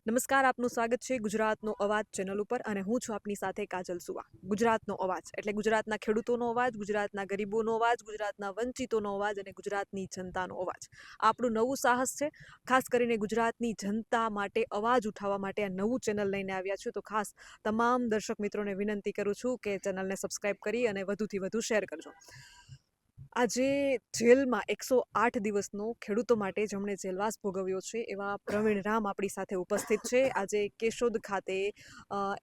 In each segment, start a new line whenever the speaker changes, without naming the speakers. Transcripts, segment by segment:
નમસ્કાર, આપનું સ્વાગત છે ગુજરાતનો અવાજ ચેનલ ઉપર અને હું છું આપની સાથે કાજલ સુવા. ગુજરાતનો અવાજ એટલે ગુજરાતના ખેડૂતોનો અવાજ, ગુજરાતના ગરીબોનો અવાજ, ગુજરાતના વંચિતોનો અવાજ અને ગુજરાતની જનતાનો અવાજ. આપણું નવું સાહસ છે. ખાસ કરીને ગુજરાતની જનતા માટે અવાજ ઉઠાવવા માટે આ નવું ચેનલ લઈને આવ્યા છું. તો ખાસ તમામ દર્શક મિત્રોને વિનંતી કરું છું કે ચેનલને સબસ્ક્રાઈબ કરી અને વધુથી વધુ શેર કરજો. આજે જેલમાં 108 દિવસનો ખેડૂતો માટે જેમણે જેલવાસ ભોગવ્યો છે એવા પ્રવીણ રામ આપણી સાથે ઉપસ્થિત છે. આજે કેશોદ ખાતે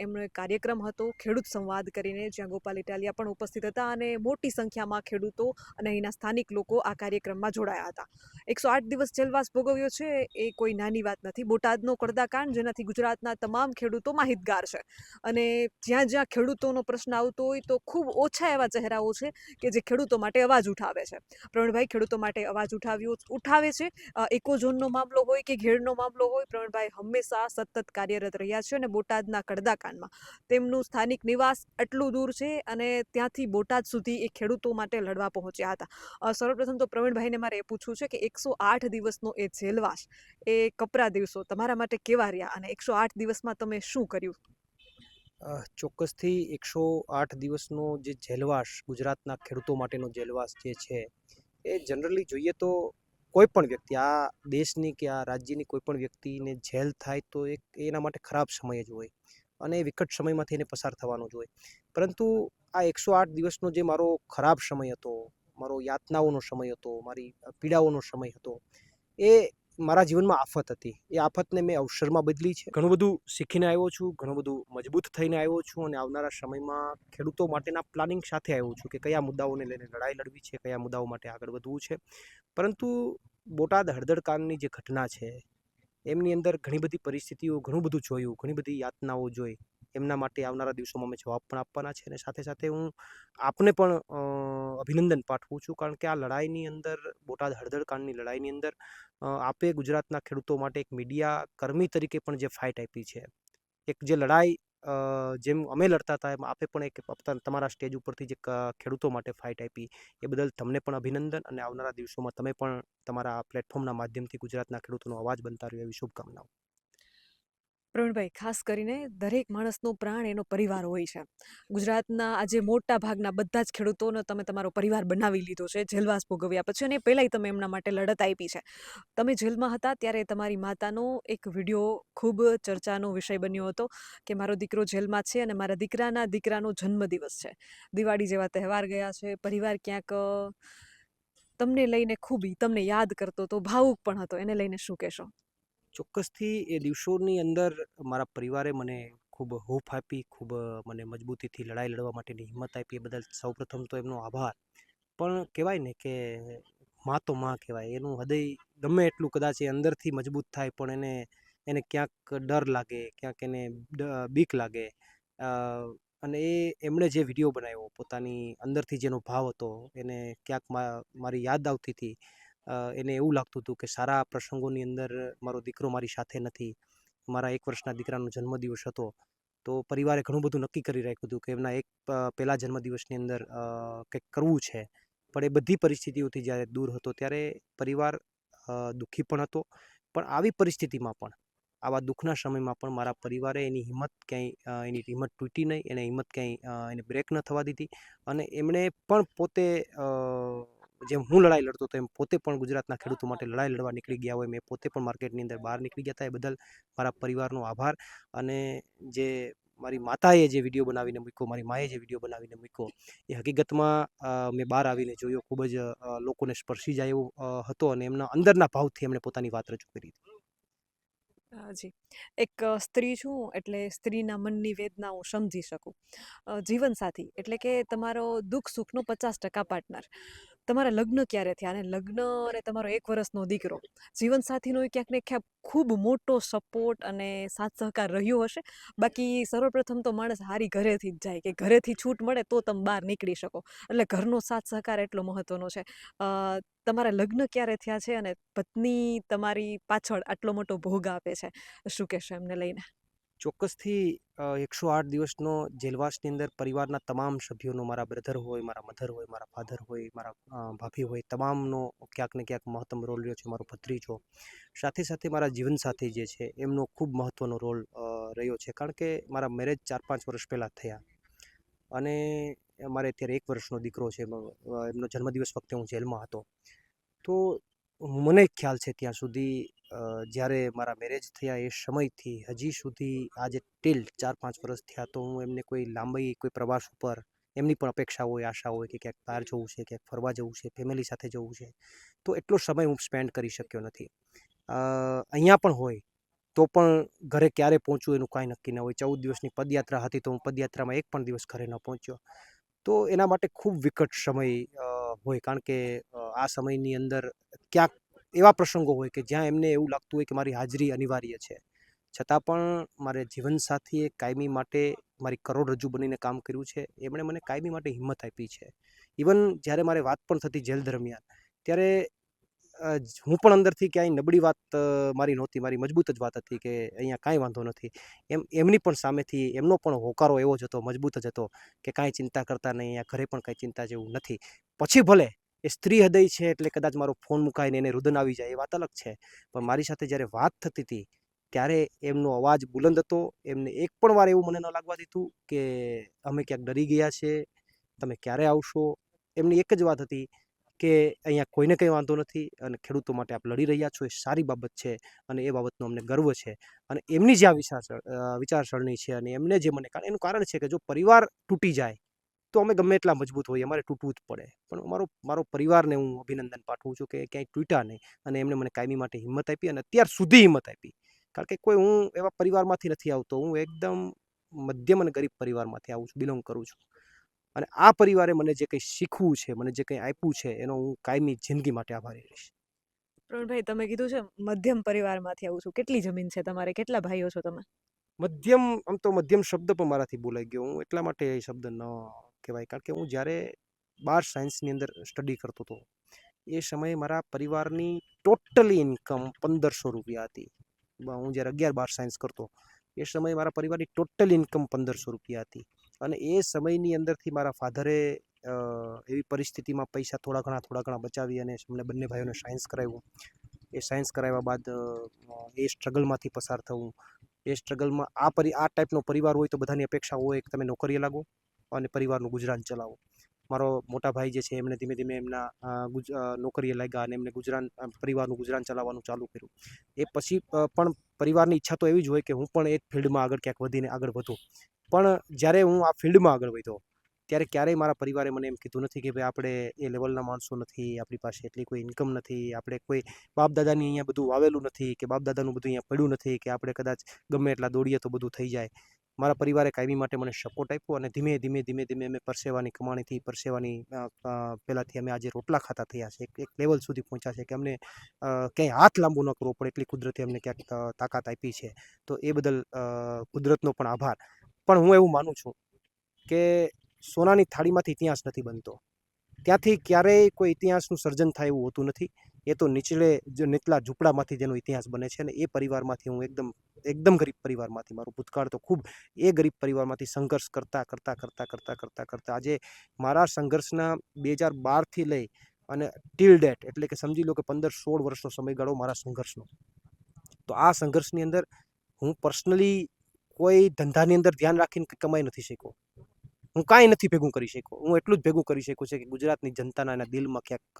એમનો એક કાર્યક્રમ હતો ખેડૂત સંવાદ કરીને, જ્યાં ગોપાલ ઇટાલિયા પણ ઉપસ્થિત હતા અને મોટી સંખ્યામાં ખેડૂતો અને અહીંના સ્થાનિક લોકો આ કાર્યક્રમમાં જોડાયા હતા. 108 દિવસ જેલવાસ ભોગવ્યો છે એ કોઈ નાની વાત નથી. બોટાદનો કડદાકાંડ, જેનાથી ગુજરાતના તમામ ખેડૂતો માહિતગાર છે અને જ્યાં જ્યાં ખેડૂતોનો પ્રશ્ન આવતો હોય તો ખૂબ ઓછા એવા ચહેરાઓ છે કે જે ખેડૂતો માટે અવાજ ઉઠાવે છે. પ્રવીણભાઈ ખેડૂતો માટે અવાજ ઉઠાવે છે. ઇકોઝોનનો મામલો હોય કે ઘેડનો મામલો હોય, પ્રવીણભાઈ હંમેશા સતત કાર્યરત રહ્યા છે અને બોટાદના કડદાકાંડમાં તેમનું સ્થાનિક નિવાસ એટલું દૂર છે અને ત્યાંથી બોટાદ સુધી એ ખેડૂતો માટે લડવા પહોંચ્યા હતા. સર્વપ્રથમ તો પ્રવીણભાઈને મારે એ પૂછવું છે કે 108 દિવસનો એ જેલવાસ, એ કપરા દિવસો તમારા માટે કેવા રહ્યા અને 108 દિવસમાં તમે શું કર્યું?
ચોક્કસથી 108 દિવસનો જે જેલવાસ, ગુજરાતના ખેડૂતો માટેનો જેલવાસ જે છે એ જનરલી જોઈએ તો કોઈ પણ વ્યક્તિ, આ દેશની કે આ રાજ્યની કોઈ પણ વ્યક્તિને જેલ થાય તો એના માટે ખરાબ સમય જ હોય અને વિકટ સમયમાંથી એને પસાર થવાનો જ હોય. પરંતુ આ 108 દિવસનો જે મારો ખરાબ સમય હતો, મારો યાતનાઓનો સમય હતો, મારી પીડાઓનો સમય હતો, એ મારા જીવનમાં આફત હતી. એ આફતને મેં અવસરમાં બદલી છે. ઘણું બધું શીખીને આવ્યો છું, ઘણું બધું મજબૂત થઈને આવ્યો છું અને આવનારા સમયમાં ખેડૂતો માટેના પ્લાનિંગ સાથે આવ્યો છું કે કયા મુદ્દાઓને લઈને લડાઈ લડવી છે, કયા મુદ્દાઓ માટે આગળ વધવું છે. પરંતુ બોટાદ હળદળકાંડની જે ઘટના છે એમની અંદર ઘણી બધી પરિસ્થિતિઓ, ઘણું બધું જોયું, ઘણી બધી યાતનાઓ જોઈ. એમના માટે આવનારા દિવસોમાં અમે જવાબ પણ આપવાના છે અને સાથે સાથે હું આપને પણ અભિનંદન પાઠવું છું, કારણ કે આ લડાઈની અંદર, બોટાદ હળદળકાંડની લડાઈની અંદર આપે ગુજરાતના ખેડૂતો માટે એક મીડિયા કર્મી તરીકે પણ જે ફાઇટ આપી છે, એક જે લડાઈ જેમ અમે લડતા હતા એમ આપે પણ એક તમારા સ્ટેજ ઉપરથી જે ખેડૂતો માટે ફાઇટ આપી, એ બદલ તમને પણ અભિનંદન અને આવનારા દિવસોમાં તમે પણ તમારા પ્લેટફોર્મના માધ્યમથી ગુજરાતના ખેડૂતોનો અવાજ બનતા રહ્યો એવી શુભકામનાઓ.
પ્રવીણભાઈ, ખાસ કરીને દરેક માણસનો પ્રાણ એનો પરિવાર હોય છે. ગુજરાતના આજે મોટા ભાગના બધા જ ખેડૂતોનો તમે તમારો પરિવાર બનાવી લીધો છે જેલવાસ ભોગવ્યા પછી, અને પહેલાંય તમે એમના માટે લડત આપી છે. તમે જેલમાં હતા ત્યારે તમારી માતાનો એક વિડીયો ખૂબ ચર્ચાનો વિષય બન્યો હતો કે મારો દીકરો જેલમાં છે અને મારા દીકરાનો જન્મદિવસ છે, દિવાળી જેવા તહેવાર ગયા છે, પરિવાર ક્યાંક તમને લઈને ખૂબ તમને યાદ કરતો હતો, ભાવુક પણ હતો. એને લઈને શું કહેશો?
ચોક્કસથી એ દિવસોની અંદર મારા પરિવારે મને ખૂબ હૂંફ આપી, ખૂબ મને મજબૂતીથી લડાઈ લડવા માટેની હિંમત આપી. એ બદલ સૌપ્રથમ તો એમનો આભાર. પણ કહેવાય ને કે માં તો માં કહેવાય, એનું હૃદય ગમે એટલું કદાચ એ અંદરથી મજબૂત થાય પણ એને ક્યાંક ડર લાગે, ક્યાંક એને બીક લાગે. અને એમણે જે વિડીયો બનાવ્યો, પોતાની અંદરથી જેનો ભાવ હતો, એને ક્યાંક મારી યાદ આવતી હતી. એને એવું લાગતું હતું કે સારા પ્રસંગોની અંદર મારો દીકરો મારી સાથે નથી. મારા 1 વર્ષના દીકરાનો જન્મદિવસ હતો તો પરિવારે ઘણું બધું નક્કી કરી રાખ્યું હતું કે એમના પહેલા જન્મદિવસની અંદર કંઈક કરવું છે. પણ એ બધી પરિસ્થિતિઓથી જ્યારે દૂર હતો ત્યારે પરિવાર દુઃખી પણ હતો. પણ આવી પરિસ્થિતિમાં પણ, આવા દુઃખના સમયમાં પણ મારા પરિવારે એની હિંમત તૂટી નહીં, એને હિંમત ક્યાંય એને બ્રેક ન થવા દીધી અને એમણે પણ પોતે જેમ હું લડાઈ લડતો હતો એમ પોતે પણ ગુજરાતના ખેડૂતો માટે લડાઈ લડવા નીકળી ગયા હોય, મેં પોતે પણ માર્કેટની અંદર બહાર નીકળી ગયા હતા. એ બદલ મારા પરિવારનો આભાર. અને જે મારી માતાએ જે વિડીયો બનાવીને મૂક્યો, મારી માએ જે વિડીયો બનાવીને મૂક્યો, એ હકીકતમાં મેં બહાર આવીને જોયો, ખૂબ જ લોકોને સ્પર્શી જાય એવો હતો અને એમના અંદરના ભાવથી એમણે પોતાની વાત રજૂ કરી હતી.
જી, એક સ્ત્રી છું એટલે સ્ત્રીના મનની વેદના હું સમજી શકું. જીવનસાથી એટલે કે તમારો દુઃખ સુખનો 50% પાર્ટનર. તમારા લગ્ન ક્યારે થયા અને લગ્ન અને તમારો 1 વર્ષનો દીકરો, જીવનસાથીનો ક્યાંક ને ક્યાંક ખૂબ મોટો સપોર્ટ અને સાથ સહકાર રહ્યો હશે. બાકી સર્વપ્રથમ તો માણસ હારી ઘરેથી જ જાય કે ઘરેથી છૂટ મળે તો તમે બહાર નીકળી શકો, એટલે ઘરનો સાથ સહકાર એટલો મહત્વનો છે. તમારા લગ્ન ક્યારે થયા છે અને પત્ની તમારી પાછળ આટલો મોટો ભોગ આપે છે, શું કહેશો એમને લઈને?
ચોક્કસથી 108 દિવસનો જેલવાસની અંદર પરિવારના તમામ સભ્યોનો, મારા બ્રધર હોય, મારા મધર હોય, મારા ફાધર હોય, મારા ભાભી હોય, તમામનો ક્યાંક ને ક્યાંક મહત્તમ રોલ રહ્યો છે. મારો ભત્રીજો, સાથે સાથે મારા જીવનસાથી જે છે એમનો ખૂબ મહત્ત્વનો રોલ રહ્યો છે. કારણ કે મારા મેરેજ 4-5 વર્ષ પહેલાં થયા અને મારે અત્યારે 1 વર્ષનો દીકરો છે. એમનો જન્મદિવસ વખતે હું જેલમાં હતો. તો મને ખ્યાલ છે ત્યાં સુધી, જ્યારે મારા મેરેજ થયા એ સમયથી હજી સુધી આજે ટીલ 4-5 વર્ષ થયા, તો હું એમને કોઈ લાંબી કોઈ પ્રવાસ ઉપર, એમની પણ અપેક્ષા હોય, આશા હોય કે ક્યાંક બહાર જવું છે, ક્યાંક ફરવા જવું છે, ફેમિલી સાથે જવું છે, તો એટલો સમય હું સ્પેન્ડ કરી શક્યો નથી. અહીંયા પણ હોય તો પણ ઘરે ક્યારે પહોંચું એનું કાંઈ નક્કી ન હોય. 14 દિવસની પદયાત્રા હતી તો હું પદયાત્રામાં એક પણ દિવસ ઘરે ન પહોંચ્યો. તો એના માટે ખૂબ વિકટ સમય હોય. કારણ કે આ સમયની અંદર ક્યાંક એવા પ્રસંગો હોય કે જ્યાં એમને એવું લાગતું હોય કે મારી હાજરી અનિવાર્ય છે. છતાં પણ મારે જીવનસાથીએ કાયમી માટે મારી કરોડરજ્જુ બનીને કામ કર્યું છે. એમણે મને કાયમી માટે હિંમત આપી છે. ઇવન જ્યારે મારે વાત પણ થતી જેલ દરમિયાન, ત્યારે હું પણ અંદરથી ક્યાંય નબળી વાત મારી નહોતી. મારી મજબૂત જ વાત હતી કે અહીંયા કાંઈ વાંધો નથી. એમની પણ સામેથી એમનો પણ હોકારો એવો જ હતો, મજબૂત જ હતો કે કાંઈ ચિંતા કરતા નહીં, અહીંયા ઘરે પણ કાંઈ ચિંતા જેવું નથી. પછી ભલે એ સ્ત્રી હૃદય છે એટલે કદાચ મારો ફોન મુકાઈને એને રુદન આવી જાય એ વાત અલગ છે. પણ મારી સાથે જ્યારે વાત થતી હતી ત્યારે એમનો અવાજ બુલંદ હતો. એમને એક પણ વાર એવું મને ન લાગવા દીધું કે અમે ક્યાંક ડરી ગયા છે, તમે ક્યારે આવશો. એમની એક જ વાત હતી કે અહીંયા કોઈને કંઈ વાંધો નથી અને ખેડૂતો માટે આપ લડી રહ્યા છો એ સારી બાબત છે અને એ બાબતનો અમને ગર્વ છે. અને એમની જે આ વિચારસરણી છે અને એમને જે મને, એનું કારણ છે કે જો પરિવાર તૂટી જાય તો અમે ગમે એટલા મજબૂત હોઈએ, અમારે તૂટવું જ પડે. પણ મારો પરિવારને હું અભિનંદન પાઠવું છું કે ક્યાંય તૂટ્યા નહીં અને એમણે મને કાયમી માટે હિંમત આપી અને અત્યાર સુધી હિંમત આપી. કારણ કે કોઈ હું એવા પરિવારમાંથી નથી આવતો. હું એકદમ મધ્યમ અને ગરીબ પરિવારમાંથી આવું છું, બિલોંગ કરું છું. અને આ પરિવારે મને જે કંઈ શીખવું છે, મને જે કંઈ આપ્યું છે, એનો હું કાયમી જિંદગી માટે આભારી રહીશ.
પ્રવીણભાઈ, તમે કીધું છે મધ્યમ પરિવારમાંથી આવું છું. કેટલી જમીન છે તમારે? કેટલા ભાઈઓ છો તમે?
મધ્યમ, આમ તો મધ્યમ શબ્દ પણ મારાથી બોલાઈ ગયો. હું એટલા માટે એ શબ્દ ન કહેવાય કારણ કે હું જ્યારે 12 સાયન્સની અંદર સ્ટડી કરતો હતો એ સમયે મારા પરિવારની ટોટલી ઇન્કમ ₹1500 હતી. હું જ્યારે 11-12 સાયન્સ કરતો એ સમયે મારા પરિવારની ટોટલ ઇન્કમ ₹1500 હતી. અને એ સમયની અંદરથી મારા ફાધરે એવી પરિસ્થિતિમાં પૈસા થોડા ઘણા બચાવી અને અમને બંને ભાઈઓને સાયન્સ કરાવ્યું. એ સાયન્સ કરાવ્યા બાદ એ સ્ટ્રગલમાંથી પસાર થવું. એ સ્ટ્રગલમાં આ ટાઈપનો પરિવાર હોય તો બધાની અપેક્ષા હોય કે તમે નોકરીએ લાગો અને પરિવારનું ગુજરાન ચલાવો. મારો મોટા ભાઈ જે છે એમણે ધીમે ધીમે એમના નોકરીએ લાગ્યા અને એમને પરિવારનું ગુજરાન ચલાવવાનું ચાલુ કર્યું. એ પછી પણ પરિવારની ઈચ્છા તો એવી જ હોય કે હું પણ એ જ ફિલ્ડમાં આગળ ક્યાંક વધીને આગળ વધું. પણ જ્યારે હું આ ફિલ્ડમાં આગળ વધ્યો ત્યારે ક્યારેય મારા પરિવારે મને એમ કીધું નથી કે ભાઈ આપણે એ લેવલના માણસો નથી, આપણી પાસે એટલી કોઈ ઇન્કમ નથી, આપણે કોઈ બાપ દાદાની અહીંયા બધું વાવેલું નથી કે બાપ દાદાનું બધું અહીંયા પડ્યું નથી કે આપણે કદાચ ગમે એટલા દોડીએ તો બધું થઈ જાય. મારા પરિવારે કાયમી માટે મને સપોર્ટ આપ્યો અને ધીમે ધીમે અમે પરસેવાની કમાણીથી પહેલાંથી અમે આજે રોટલા ખાતા થયા છે. એક લેવલ સુધી પહોંચ્યા છે કે અમને ક્યાંય હાથ લાંબુ ન કરવો પડે એટલી કુદરતે અમને ક્યાંક તાકાત આપી છે. તો એ બદલ કુદરતનો પણ આભાર. પણ હું એવું માનું છું કે સોનાની થાળીમાંથી ઇતિહાસ નથી બનતો. ત્યાંથી ક્યારેય કોઈ ઇતિહાસનું સર્જન થાય એવું હોતું નથી. એ તો નીચલા ઝૂંપડામાંથી જેનો ઇતિહાસ બને છે અને એ પરિવારમાંથી હું એકદમ ગરીબ પરિવારમાંથી, મારું ભૂતકાળ તો ખૂબ એ ગરીબ પરિવારમાંથી સંઘર્ષ કરતા આજે મારા સંઘર્ષના 2012થી લઈ અને ટીલ ડેટ, એટલે કે સમજી લો કે 15-16 વર્ષનો સમયગાળો મારા સંઘર્ષનો. તો આ સંઘર્ષની અંદર હું પર્સનલી કોઈ ધંધાની અંદર ધ્યાન રાખીને કમાઈ નથી શક્યો. હું કાંઈ નથી ભેગું કરી શક્યો. હું એટલું જ ભેગું કરી શક્યો છે કે ગુજરાતની જનતાના એના દિલમાં ક્યાંક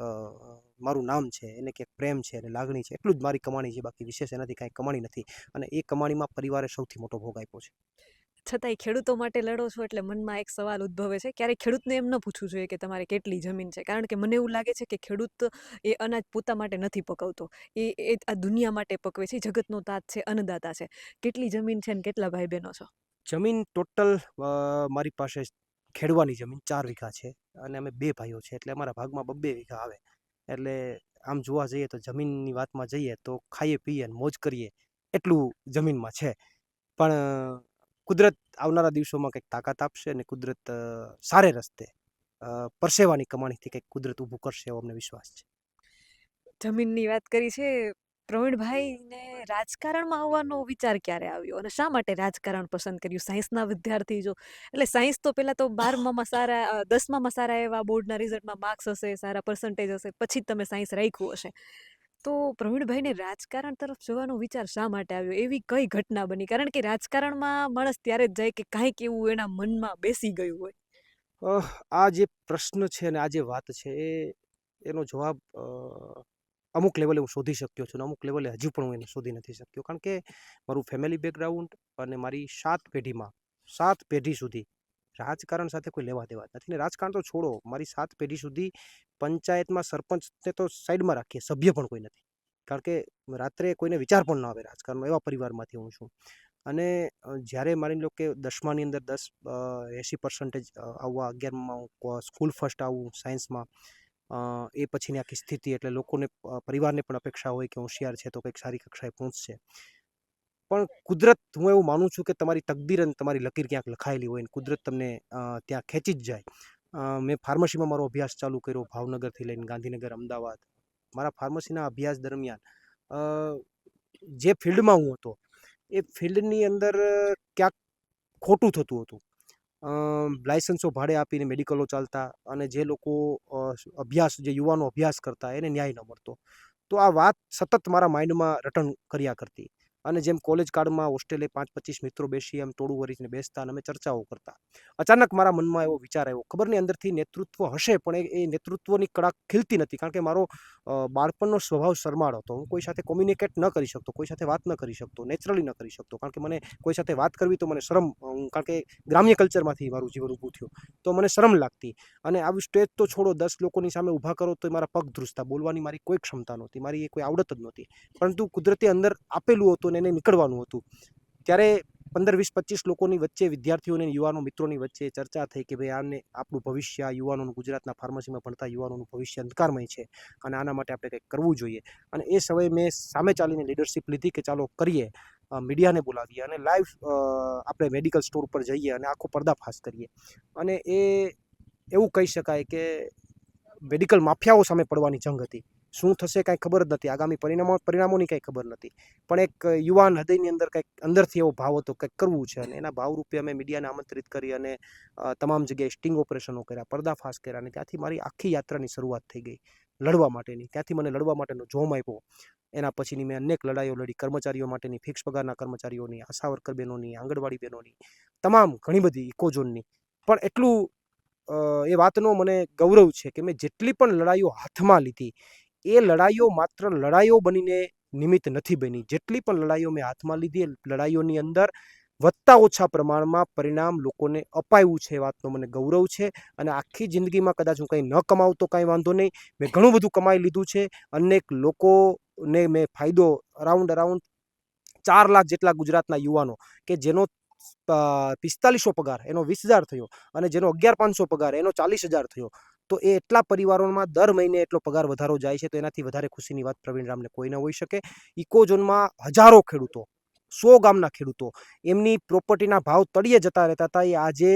મારું નામ છે, એને ક્યાંક પ્રેમ છે અને લાગણી છે. એટલું જ મારી કમાણી છે, બાકી વિશેષ એનાથી કાંઈ કમાણી નથી. અને એ કમાણીમાં પરિવારે સૌથી મોટો ભોગ આપ્યો છે.
છતાંય ખેડૂતો માટે લડો છો એટલે મનમાં એક સવાલ ઉદ્ભવે છે. ક્યારેક ખેડૂતને એમ ન પૂછવું જોઈએ કે તમારે કેટલી જમીન છે? કારણ કે મને એવું લાગે છે કે ખેડૂત એ અનાજ પોતા માટે નથી પકવતો. એ આ દુનિયા માટે પકવે છે. જગતનો તાત છે, અન્નદાતા છે. કેટલી જમીન છે ને કેટલા ભાઈ બહેનો છો?
જમીન ટોટલ મારી પાસે ખેડવાની જમીન 4 વીઘા છે અને અમે 2 ભાઈઓ છે એટલે અમારા ભાગમાં 2 વીઘા આવે. એટલે આમ જોવા જઈએ તો જમીનની વાતમાં જઈએ તો ખાઈએ પીએ અને મોજ કરીએ એટલું જમીનમાં છે. પણ કુદરત આવનારા દિવસોમાં કંઈક તાકાત આપશે અને કુદરત સારે રસ્તે પરસેવાની કમાણીથી કંઈક કુદરત ઊભું કરશે એવો અમને વિશ્વાસ છે.
જમીનની વાત કરી છે. પ્રવીણભાઈને રાજકારણમાં આવવાનો વિચાર ક્યારે આવ્યો અને શા માટે રાજકારણ પસંદ કર્યું? સાયન્સના વિદ્યાર્થી જો એટલે સાયન્સ તો પહેલાં તો 12મામાં સારા 10મામાં સારા એવા બોર્ડના રિઝલ્ટમાં માર્ક્સ હશે, સારા પર્સન્ટેજ હશે, પછી જ તમે સાયન્સ રાખ્યું હશે. તો પ્રવીણભાઈને રાજકારણ તરફ જવાનો વિચાર શા માટે આવ્યો? એવી કઈ ઘટના બની? કારણ કે રાજકારણમાં માણસ ત્યારે જ જાય કે કાંઈક એવું એના મનમાં બેસી ગયું હોય.
આ જે પ્રશ્ન છે અને આ જે વાત છે એનો જવાબ અમુક લેવલે હું શોધી શક્યો છું અને અમુક લેવલે હજુ પણ હું એને શોધી નથી શક્યો. કારણ કે મારું ફેમિલી બેકગ્રાઉન્ડ અને મારી 7 પેઢી સુધી રાજકારણ સાથે કોઈ લેવા દેવા જ નથી. ને રાજકારણ તો છોડો, મારી 7 પેઢી સુધી પંચાયતમાં સરપંચને તો સાઈડમાં રાખીએ, સભ્ય પણ કોઈ નથી. કારણ કે રાત્રે કોઈને વિચાર પણ ના આવે રાજકારણનો, એવા પરિવારમાંથી હું છું. અને જ્યારે માની લો કે 10માની અંદર 80% આવવા, 11માં હું સ્કૂલ ફર્સ્ટ આવું સાયન્સમાં, એ પછીની આખી સ્થિતિ એટલે લોકોને પરિવારને પણ અપેક્ષા હોય કે હોશિયાર છે તો કંઈક સારી કક્ષાએ પહોંચશે. પણ કુદરત, હું એવું માનું છું કે તમારી તકદીર અને તમારી લકીર ક્યાંક લખાયેલી હોય ને કુદરત તમને ત્યાં ખેંચી જ જાય. મેં ફાર્મસીમાં મારો અભ્યાસ ચાલુ કર્યો ભાવનગરથી લઈને ગાંધીનગર, અમદાવાદ. મારા ફાર્મસીના અભ્યાસ દરમિયાન જે ફિલ્ડમાં હું હતો એ ફિલ્ડની અંદર ક્યાંક ખોટું થતું હતું. લાયસન્સો ભાડે આપીને મેડિકલો ચાલતા અને જે લોકો જે યુવાનો અભ્યાસ કરતા એને ન્યાય ન મળતો. તો આ વાત સતત મારા માઇન્ડમાં રટણ કર્યા કરતી. અને જેમ કોલેજ કાળમાં હોસ્ટેલે 5-25 મિત્રો બેસી એમ ટોળું વરીને બેસતા અને અમે ચર્ચાઓ કરતા. અચાનક મારા મનમાં એવો વિચાર આવ્યો, ખબર નહીં અંદરથી નેતૃત્વ હશે પણ એ નેતૃત્વની કળા ખીલતી નથી. કારણ કે મારો બાળપણનો સ્વભાવ શરમાળ હતો. હું કોઈ સાથે કોમ્યુનિકેટ ન કરી શકતો, કોઈ સાથે વાત ન કરી શકતો, નેચરલી ન કરી શકતો. કારણ કે મને કોઈ સાથે વાત કરવી તો મને શરમ, કારણ કે ગ્રામ્ય કલ્ચરમાંથી મારું જીવન ઊભું થયું તો મને શરમ લાગતી. અને આવી સ્ટેજ તો છોડો, 10 લોકોની સામે ઊભા કરો તો મારા પગ ધ્રુજતા. બોલવાની મારી કોઈ ક્ષમતા નહોતી, મારી એ કોઈ આવડત જ નહોતી. પરંતુ કુદરતે અંદર આપેલું હતું અને એને નીકળવાનું હતું. ત્યારે 15-20-25 લોકોની વચ્ચે, વિદ્યાર્થીઓને યુવાનો મિત્રોની વચ્ચે ચર્ચા થઈ કે ભાઈ આને આપણું ભવિષ્ય, આ યુવાનોનું, ગુજરાતના ફાર્મસીમાં ભણતા યુવાનોનું ભવિષ્ય અંધકારમય છે અને આના માટે આપણે કંઈક કરવું જોઈએ. અને એ સમયે મેં સામે ચાલીને લીડરશિપ લીધી કે ચાલો કરીએ, મીડિયાને બોલાવીએ અને લાઈવ આપણે મેડિકલ સ્ટોર પર જઈએ અને આખો પર્દાફાશ કરીએ. અને એ એવું કહી શકાય કે મેડિકલ માફિયાઓ સામે પડવાની જંગ હતી. શું થશે કાંઈ ખબર જ નથી, આગામી પરિણામોની કાંઈ ખબર નથી. પણ એક યુવાન હૃદયની અંદર કંઈક અંદરથી એવો ભાવ હતો કંઈક કરવું છે અને એના ભાવરૂપે અમે મીડિયાને આમંત્રિત કરી અને તમામ જગ્યાએ સ્ટિંગ ઓપરેશનો કર્યા, પર્દાફાશ કર્યા. અને ત્યાંથી મારી આખી યાત્રાની શરૂઆત થઈ ગઈ લડવા માટેની. ત્યાંથી મને લડવા માટેનો જોમ આપ્યો. એના પછીની મેં અનેક લડાઈઓ લડી, કર્મચારીઓ માટેની, ફિક્સ પગારના કર્મચારીઓની, આશા વર્કર બહેનોની, આંગણવાડી બહેનોની, તમામ ઘણી બધી ઇકોઝોનની. પણ એટલું એ વાતનો મને ગૌરવ છે કે મેં જેટલી પણ લડાઈઓ હાથમાં લીધી એ લડાઈઓ માત્ર લડાઈઓ બનીને નિમિત્ત નથી બની. જેટલી પણ લડાઈઓ મેં હાથમાં લીધી એ લડાઈઓની અંદર વધતા ઓછા પ્રમાણમાં પરિણામ લોકોને અપાયું છે, એ વાતનો મને ગૌરવ છે. અને આખી જિંદગીમાં કદાચ હું કંઈ ન કમાવું તો કાંઈ વાંધો નહીં, મેં ઘણું બધું કમાઈ લીધું છે. અનેક લોકોને મેં ફાયદો, અરાઉન્ડ 4 લાખ જેટલા ગુજરાતના યુવાનો કે જેનો 4500 પગાર એનો 20,000 થયો અને જેનો 11,500 પગાર એનો 40,000 થયો. તો એ એટલા પરિવારોમાં દર મહિને એટલો પગાર વધારો જાય છે. તો એનાથી વધારે ખુશીની વાત પ્રવીણ રામને કોઈ ન હોઈ શકે. ઇકોઝોનમાં હજારો ખેડૂતો, 100 ગામના ખેડૂતો, એમની પ્રોપર્ટીના ભાવ તળિયે જતા રહેતા હતા. એ આજે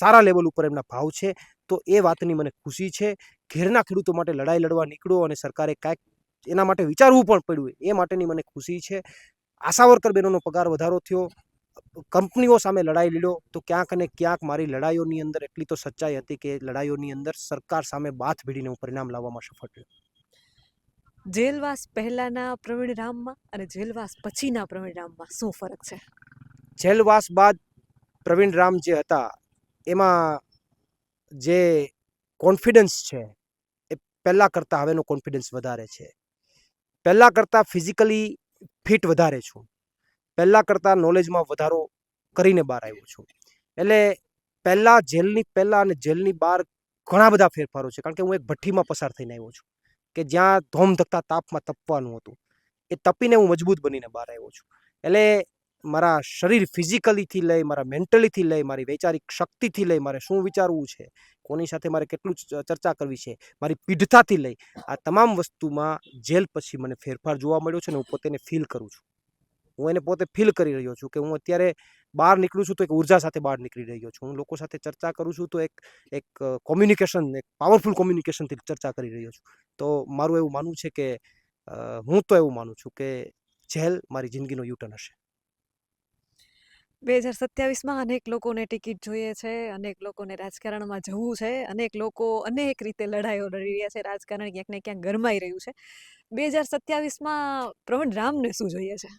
સારા લેવલ ઉપર એમના ભાવ છે. તો એ વાતની મને ખુશી છે. ઘેરના ખેડૂતો માટે લડાઈ લડવા નીકળ્યો અને સરકારે કાંઈક એના માટે વિચારવું પણ પડ્યું, એ માટેની મને ખુશી છે. આશા વર્કર બહેનોનો પગાર વધારો થયો, કંપનીઓ સામે લડાઈ લડ્યો. તો ક્યાંક અને ક્યાંક મારી લડાઈઓની અંદર એટલી તો સચ્ચાઈ હતી કે લડાઈઓની અંદર સરકાર સામે બાથ ભીડીને હું પરિણામ લાવવામાં સફળ થયો.
જેલવાસ પહેલાના પ્રવીણ રામમાં અને જેલવાસ પછીના પ્રવીણ રામમાં શું ફરક છે?
જેલવાસ બાદ પ્રવીણ રામ જે હતા એમાં જે કોન્ફિડન્સ છે એ પહેલાં કરતાં હવેનો કોન્ફિડન્સ વધારે છે. પહેલાં કરતાં ફિઝિકલી ફિટ વધારે છું. પહેલાં કરતાં નોલેજમાં વધારો કરીને બહાર આવ્યો છું. એટલે પહેલાં જેલની પહેલાં અને જેલની બહાર ઘણા બધા ફેરફારો છે. કારણ કે હું એક ભઠ્ઠીમાં પસાર થઈને આવ્યો છું કે જ્યાં ધોમધકતા તાપમાં તપવાનું હતું. એ તપીને હું મજબૂત બનીને બહાર આવ્યો છું. એટલે મારા શરીર ફિઝિકલીથી લઈ, મારા મેન્ટલીથી લઈ, મારી વૈચારિક શક્તિથી લઈ, મારે શું વિચારવું છે, કોની સાથે મારે કેટલું ચર્ચા કરવી છે, મારી પીઢતાથી લઈ, આ તમામ વસ્તુમાં જેલ પછી મને ફેરફાર જોવા મળ્યો છે અને હું પોતે એને ફીલ કરું છું. હું એને પોતે ફીલ કરી રહ્યો છું કે હું અત્યારે બહાર નીકળું છું તો એક ઉર્જા સાથે બહાર નીકળી રહ્યો છું. હું લોકો સાથે ચર્ચા કરું છું તો એક કોમ્યુનિકેશન, એક પાવરફુલ કોમ્યુનિકેશનથી ચર્ચા કરી રહ્યો છું. તો મારું એવું માનવું છે કે હું તો એવું માનું છું કે જેલ મારી જિંદગીનો યુટર્ન હશે.
2027માં અનેક લોકોને ટિકિટ જોઈએ છે, અનેક લોકોને રાજકારણમાં જવું છે, અનેક લોકો અનેક રીતે લડાઈઓ લડી રહ્યા છે, રાજકારણ ક્યાંક ને ક્યાંક ગરમાઈ રહ્યું છે. 2027માં પ્રવીણ રામને શું જોઈએ છે?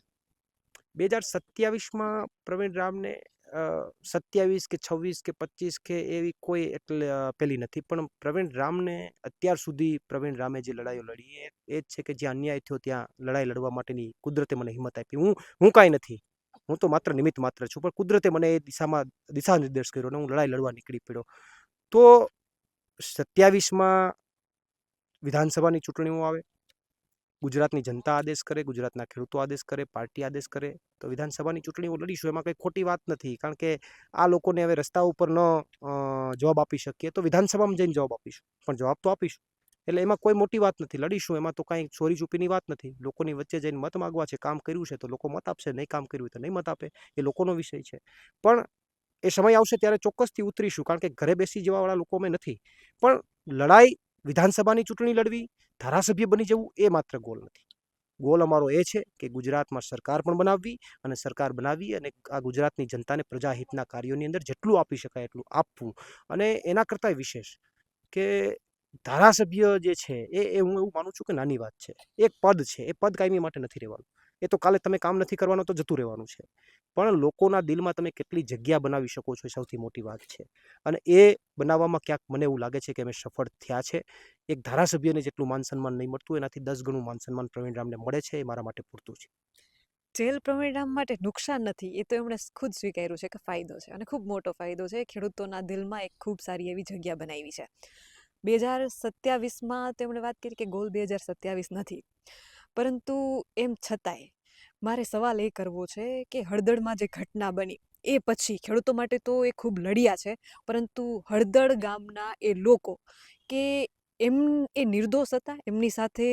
2027માં પ્રવીણ રામને 27 કે 26 કે 25 કે એવી કોઈ એટલે પેલી નથી, પણ પ્રવીણ રામને અત્યાર સુધી પ્રવીણ રામે જે લડાઈઓ લડી એ જ છે કે જ્યાં અન્યાય થયો ત્યાં લડાઈ લડવા માટેની કુદરતે મને હિંમત આપી. હું કાંઈ નથી, હું તો માત્ર નિમિત્ત માત્ર છું, પણ કુદરતે મને એ દિશામાં દિશા નિર્દેશ કર્યો અને હું લડાઈ લડવા નીકળી પડ્યો. તો 27માં વિધાનસભાની ચૂંટણીઓ આવે, ગુજરાતની જનતા આદેશ કરે, ગુજરાતના ખેડૂતો આદેશ કરે, પાર્ટી આદેશ કરે, તો વિધાનસભાની ચૂંટણીઓ લડીશું, એમાં કંઈ ખોટી વાત નથી. કારણ કે આ લોકોને હવે રસ્તા ઉપર ન જવાબ આપી શકીએ તો વિધાનસભામાં જઈને જવાબ આપીશું, પણ જવાબ તો આપીશું. એટલે એમાં કોઈ મોટી વાત નથી, લડીશું, એમાં તો કાંઈ ચોરી છુપીની વાત નથી. લોકોની વચ્ચે જઈને મત માગવા છે, કામ કર્યું છે તો લોકો મત આપશે, નહીં કામ કર્યું તો નહીં મત આપે, એ લોકોનો વિષય છે. પણ એ સમય આવશે ત્યારે ચોક્કસથી ઉતરીશું, કારણ કે ઘરે બેસી જવાવાળા લોકો અમે નથી. પણ લડાઈ વિધાનસભાની ચૂંટણી લડવી, ધારાસભ્ય બની જવું એ માત્ર ગોલ નથી. ગોલ અમારો એ છે કે ગુજરાતમાં સરકાર પણ બનાવવી અને સરકાર બનાવી અને આ ગુજરાતની જનતાને પ્રજાહિતના કાર્યોની અંદર જેટલું આપી શકાય એટલું આપવું. અને એના કરતાં વિશેષ કે ધારાસભ્ય જે છે એ હું એવું માનું છું કે નાની વાત છે. એક પદ છે, એ પદ કાયમી માટે નથી રહેવાનું. એ તો કાલે તમે કામ નથી કરવાનું તો જતું રહેવાનું છે. પણ લોકોના દિલમાં તમે કેટલી જગ્યા બનાવી શકો છો એ સૌથી મોટી વાત છે. અને એ બનાવવામાં ક્યાંક મને એવું લાગે છે કે અમે સફળ થયા છે. એક ધારાસભ્યને જેટલું માન સન્માન નહીં મળતું એનાથી 10 ગણું માન સન્માન પ્રવીણ રામને મળે છે, એ મારા માટે પૂરતું છે.
જેલ પ્રવીણ રામ માટે નુકસાન નથી, એ તો એમણે ખુદ સ્વીકાર્યું છે કે ફાયદો છે, અને ખૂબ મોટો ફાયદો છે. ખેડૂતોના દિલમાં એક ખૂબ સારી એવી જગ્યા બનાવી છે. 2027માં તેમણે વાત કરી કે ગોલ 2027 નથી, પરંતુ એમ છતાંય મારે સવાલ એ કરવો છે કે હળદળમાં જે ઘટના બની એ પછી ખેડૂતો માટે તો એ ખૂબ લડ્યા છે, પરંતુ હળદળ ગામના એ લોકો કે એ નિર્દોષ હતા, એમની સાથે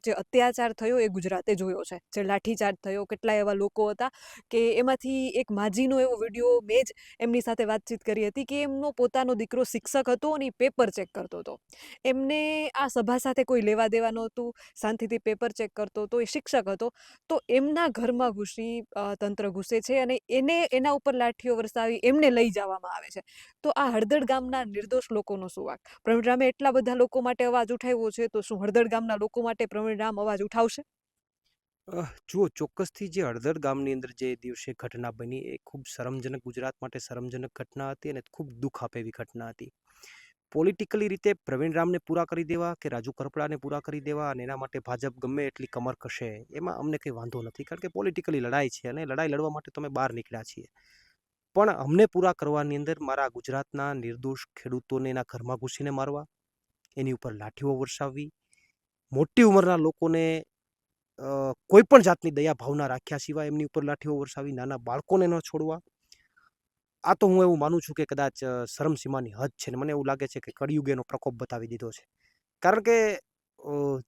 જે અત્યાચાર થયો એ ગુજરાતે જોયો છે, જે લાઠીચાર્જ થયો, કેટલા એવા લોકો હતા કે એમાંથી એક માજીનો એવો વિડીયો મેં જ એમની સાથે વાતચીત કરી હતી કે એમનો પોતાનો દીકરો શિક્ષક હતો અને પેપર ચેક કરતો હતો. એમને આ સભા સાથે કોઈ લેવા દેવા નહોતું, શાંતિથી પેપર ચેક કરતો હતો, એ શિક્ષક હતો. તો એમના ઘરમાં ઘૂસી તંત્ર ઘૂસે છે અને એના ઉપર લાઠીઓ વરસાવી એમને લઈ જવામાં આવે છે. તો આ હળદળ ગામના નિર્દોષ લોકોનો શું વાંક? પ્રવીણ રામે એટલા બધા લોકો માટે અવાજ ઉઠાવ્યો છે, તો શું હળદળ ગામના લોકો માટે પ્રવીણ રામ અવાજ ઉઠાવશે?
જુઓ, ચોક્કસથી જે હળદર ગામની અંદર જે દિવસે ઘટના બની એ ખૂબ શરમજનક, ગુજરાત માટે શરમજનક ઘટના હતી અને ખૂબ દુઃખ આપે એવી ઘટના હતી. પોલિટિકલી રીતે પ્રવીણ રામને પૂરા કરી દેવા કે રાજુ કરપડાને પૂરા કરી દેવા અને એના માટે ભાજપ ગમે એટલી કમર કશે, એમાં અમને કંઈ વાંધો નથી, કારણ કે પોલિટિકલી લડાઈ છે અને લડાઈ લડવા માટે તો અમે બહાર નીકળ્યા છીએ. પણ અમને પૂરા કરવાની અંદર મારા ગુજરાતના નિર્દોષ ખેડૂતોને એના ઘરમાં ઘૂસીને મારવા, એની ઉપર લાઠીઓ વરસાવવી, મોટી ઉંમરના લોકોને કોઈ પણ જાતની દયા ભાવના રાખ્યા સિવાય એમની ઉપર લાઠીઓ વરસાવી, નાના બાળકોને ન છોડવા, આ તો હું એવું માનું છું કે કદાચ શરમસીમાની હદ છે ને મને એવું લાગે છે કે કળિયુગે એનો પ્રકોપ બતાવી દીધો છે. કારણ કે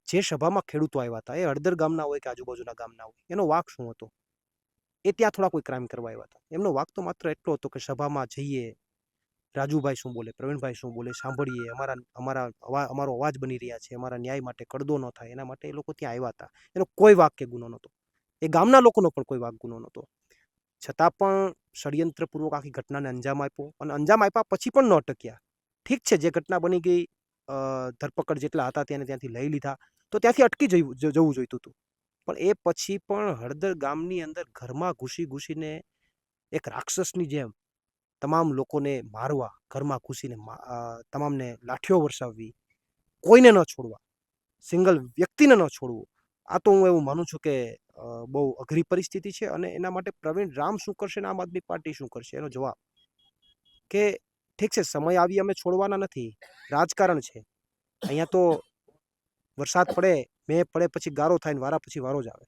જે સભામાં ખેડૂતો આવ્યા હતા એ હળદર ગામના હોય કે આજુબાજુના ગામના હોય, એનો વાંક શું હતો? એ ત્યાં થોડા કોઈ ક્રાઇમ કરવા આવ્યા હતા. એમનો વાંક તો માત્ર એટલો હતો કે સભામાં જઈએ, રાજુભાઈ શું બોલે, પ્રવીણભાઈ શું બોલે, સાંભળીએ, અમારો અવાજ બની રહ્યા છે, અમારા ન્યાય માટે કડદો ન થાય એના માટે એ લોકો ત્યાં આવ્યા હતા. એનો કોઈ વાંક કે ગુનો નહોતો. એ ગામના લોકોનો પણ કોઈ વાંક ગુનો નહોતો. છતાં પણ ષડયંત્રપૂર્વક આખી ઘટનાને અંજામ આપ્યો અને અંજામ આપ્યા પછી પણ ન અટક્યા. ઠીક છે, જે ઘટના બની ગઈ, ધરપકડ જેટલા હતા તેને ત્યાંથી લઈ લીધા, તો ત્યાંથી અટકી જવું જોઈતું હતું. પણ એ પછી પણ હળદર ગામની અંદર ઘરમાં ઘૂસીને એક રાક્ષસની જેમ તમામ લોકોને મારવા, ઘરમાં ઘૂસીને તમામને લાઠીઓ વરસાવવી, કોઈને ન છોડવા, સિંગલ વ્યક્તિને ન છોડવું, આ તો હું એવું માનું છું કે બહુ અઘરી પરિસ્થિતિ છે. અને એના માટે પ્રવીણ રામ શું કરશે ને આમ આદમી પાર્ટી શું કરશે એનો જવાબ કે ઠીક છે, સમય આવી અમે છોડવાના નથી, રાજકારણ છે અહીંયા તો. વરસાદ પડે, મેં પડે પછી ગારો થાય ને વારા પછી વારો જ આવે,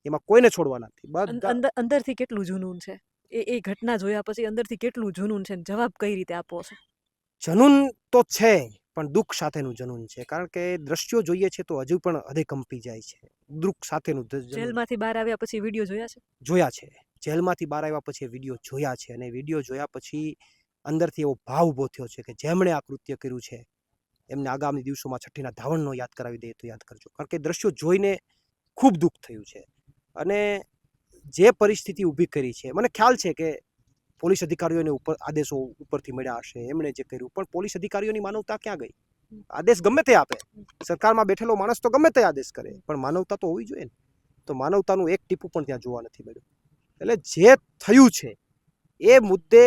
એમાં કોઈને છોડવાના નથી બધા.
અંદરથી કેટલું જૂનૂન છે એ ઘટના જોયા પછી, અંદરથી કેટલું જૂનૂન છે, જવાબ કઈ રીતે આપવો છે?
જનૂન તો છે, પણ દુઃખ સાથેનું જનૂન છે, કારણ કે દ્રશ્યો જોઈએ છે તો હજુ પણ હૃદય કંપી જાય છે. દુઃખ સાથેનું જનૂન.
જેલમાંથી બહાર આવ્યા પછી વિડીયો જોયા છે?
જોયા છે, જેલમાંથી બહાર આવ્યા પછી વિડીયો જોયા છે, અને વિડીયો જોયા પછી અંદરથી એવો ભાવ ઊભો થયો છે કે જેમણે આ કૃત્ય કર્યું છે એમને આગામી દિવસોમાં છઠ્ઠીના ધાવણનો યાદ કરાવી દે તો યાદ કરજો. કારણ કે દ્રશ્યો જોઈને ખૂબ દુઃખ થયું છે. અને જે પરિસ્થિતિ ઊભી કરી છે, મને ખ્યાલ છે કે પોલીસ અધિકારીઓને ઉપર આદેશો ઉપરથી મળ્યા હશે, એમણે જે કર્યું, પણ પોલીસ અધિકારીઓની માનવતા ક્યાં ગઈ? આદેશ ગમે તે આપે, સરકારમાં બેઠેલો માણસ તો ગમે તે આદેશ કરે, પણ માનવતા તો હોવી જોઈએ ને. તો માનવતાનું એક ટીપું પણ ત્યાં જોવા નથી મળ્યું. એટલે જે થયું છે એ મુદ્દે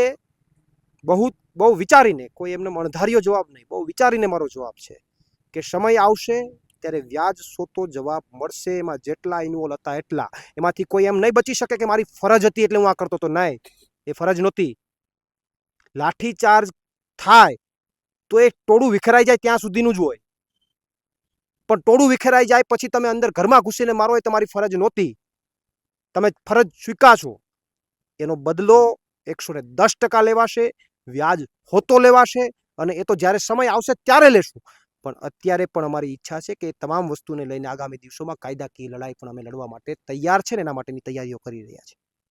બહુ વિચારીને, કોઈ એમને અણધાર્યો જવાબ નહીં, બહુ વિચારીને મારો જવાબ છે કે સમય આવશે ત્યારે વ્યાજ સોતો જવાબ મળશે. એમાં જેટલા ઇન્વોલ્વ હતા એટલા, એમાંથી કોઈ એમ નહીં બચી શકે કે મારી ફરજ હતી એટલે હું આ કરતો તો. નહીં, એ ફરજ નહોતી. લાઠીચાર્જ થાય તો એ ટોળું વિખેરાઈ જાય ત્યાં સુધીનું જ હોય, પણ ટોળું વિખેરાઈ જાય પછી તમે અંદર ઘરમાં ઘૂસીને મારો એ તમારી ફરજ નહોતી. તમે ફરજ સ્વીકારશો, એનો બદલો 110% લેવાશે, વ્યાજ હોતો લેવાશે, અને એ તો જ્યારે સમય આવશે ત્યારે લેશું. પણ અત્યારે પણ અમારી ઈચ્છા છે કે તમામ વસ્તુને લઈને આગામી દિવસોમાં કાયદાકીય લડાઈ પણ અમે લડવા માટે તૈયાર છે ને એના માટેની તૈયારીઓ કરી રહ્યા છે.